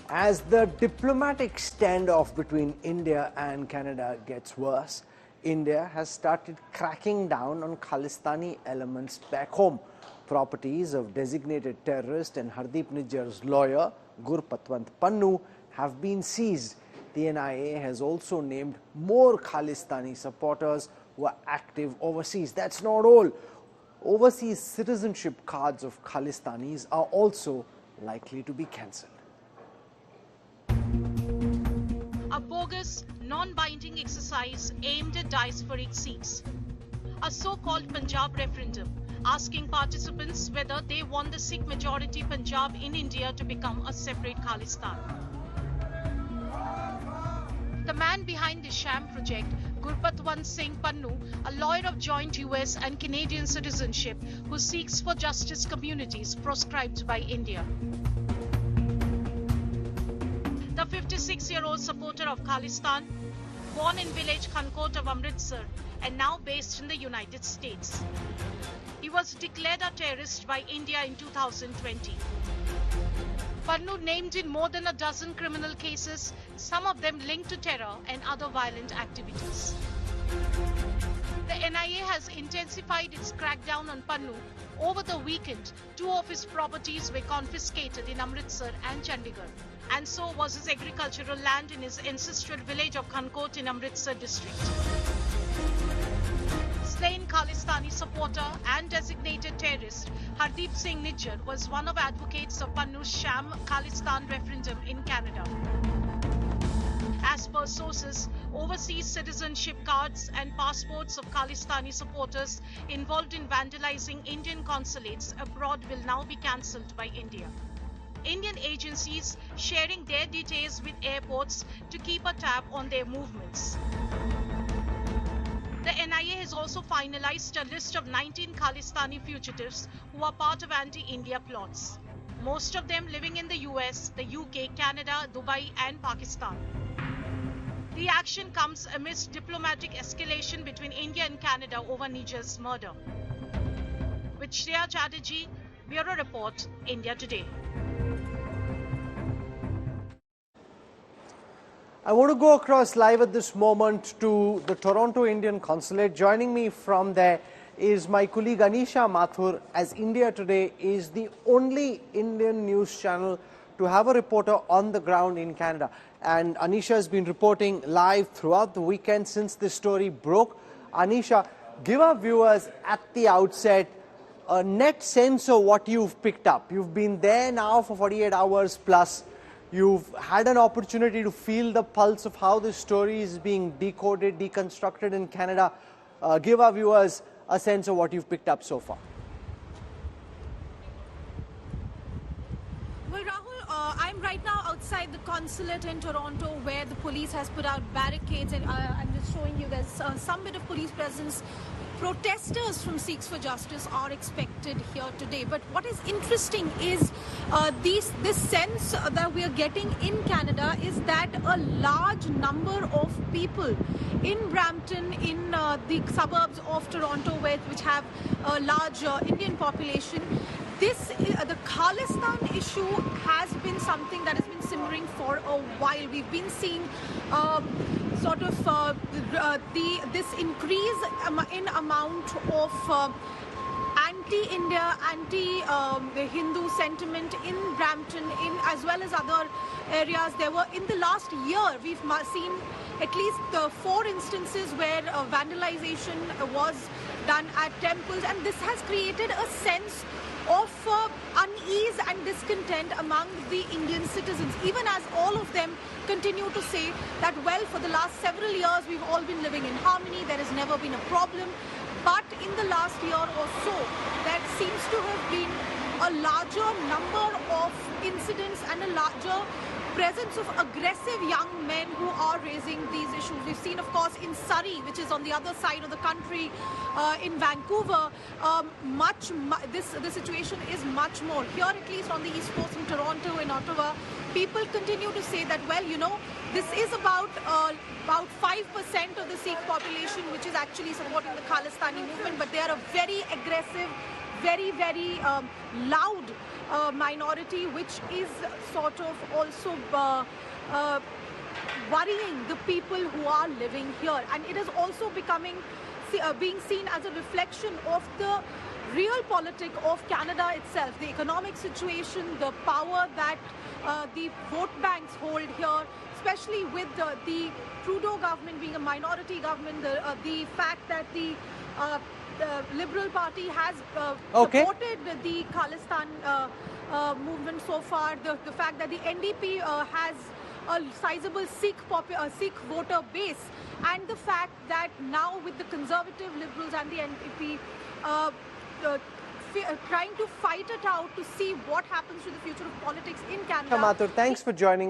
As the diplomatic standoff between India and Canada gets worse, India has started cracking down on Khalistani elements back home. Properties of designated terrorist and Hardeep Nijjar's lawyer, Gurpatwant Pannu, have been seized. The NIA has also named more Khalistani supporters who are active overseas. That's not all. Overseas citizenship cards of Khalistanis are also likely to be cancelled. A bogus, non-binding exercise aimed at diasporic Sikhs. A so-called Punjab referendum asking participants whether they want the Sikh majority Punjab in India to become a separate Khalistan. The man behind the sham project, Gurpatwant Singh Pannu, a lawyer of joint US and Canadian citizenship who seeks for justice communities proscribed by India. The 56-year-old supporter of Khalistan, born in village Khankot of Amritsar and now based in the United States. He was declared a terrorist by India in 2020. Pannu named in more than a dozen criminal cases, some of them linked to terror and other violent activities. The NIA has intensified its crackdown on Pannu. Over the weekend, 2 of his properties were confiscated in Amritsar and Chandigarh, and so was his agricultural land in his ancestral village of Khankot in Amritsar district. Slain Khalistani supporter and designated terrorist Hardeep Singh Nijjar was one of advocates of Pannu's sham Khalistan referendum in Canada. As per sources, overseas citizenship cards and passports of Khalistani supporters involved in vandalizing Indian consulates abroad will now be cancelled by India. Indian agencies sharing their details with airports to keep a tab on their movements. The NIA has also finalized a list of 19 Khalistani fugitives who are part of anti-India plots, most of them living in the US, the UK, Canada, Dubai and Pakistan. The action comes amidst diplomatic escalation between India and Canada over Nijjar's murder. With Shreya Chatterjee, Bureau Report, India Today. I want to go across live at this moment to the Toronto Indian Consulate. Joining me from there is my colleague Anisha Mathur, as India Today is the only Indian news channel to have a reporter on the ground in Canada. And Anisha has been reporting live throughout the weekend since this story broke. Anisha, give our viewers at the outset a net sense of what you've picked up. You've been there now for 48 hours plus. You've had an opportunity to feel the pulse of how this story is being decoded, deconstructed in Canada. Give our viewers a sense of what you've picked up so far. Well, Rahul, I'm right now outside the consulate in Toronto where the police has put out barricades, and I'm just showing you there's some bit of police presence. Protesters from Sikhs for Justice are expected here today. But what is interesting is this sense that we are getting in Canada is that a large number of people in Brampton, in the suburbs of Toronto, which have a large Indian population, the Khalistan issue has been something that has been simmering for a while. We've been seeing this increase in amount of anti-India, anti-Hindu sentiment in Brampton, as well as other areas. There were, in the last year, we've seen at least 4 instances where vandalization was done at temples, and this has created a sense of unease and discontent among the Indian citizens, even as all of them continue to say that, well, for the last several years we've all been living in harmony, there has never been a problem. But in the last year or so, there seems to have been a larger number of incidents and a larger presence of aggressive young men who are raising these issues. We've seen, of course, in Surrey, which is on the other side of the country, in Vancouver, the situation is much more. Here, at least on the East Coast, in Toronto, in Ottawa, people continue to say that, well, you know, this is about 5% of the Sikh population which is actually supporting the Khalistani movement, but they are a very aggressive, very, very loud minority, which is sort of also worrying the people who are living here. And it is also being seen as a reflection of the real politic of Canada itself, the economic situation, the power that the vote banks hold here, especially with the Trudeau government being a minority government, the fact that the Liberal Party has supported the Khalistan movement so far, the fact that the NDP has a sizable Sikh voter base, and the fact that now with the Conservative Liberals and the NDP trying to fight it out to see what happens to the future of politics in Canada. Mathur, thanks for joining us.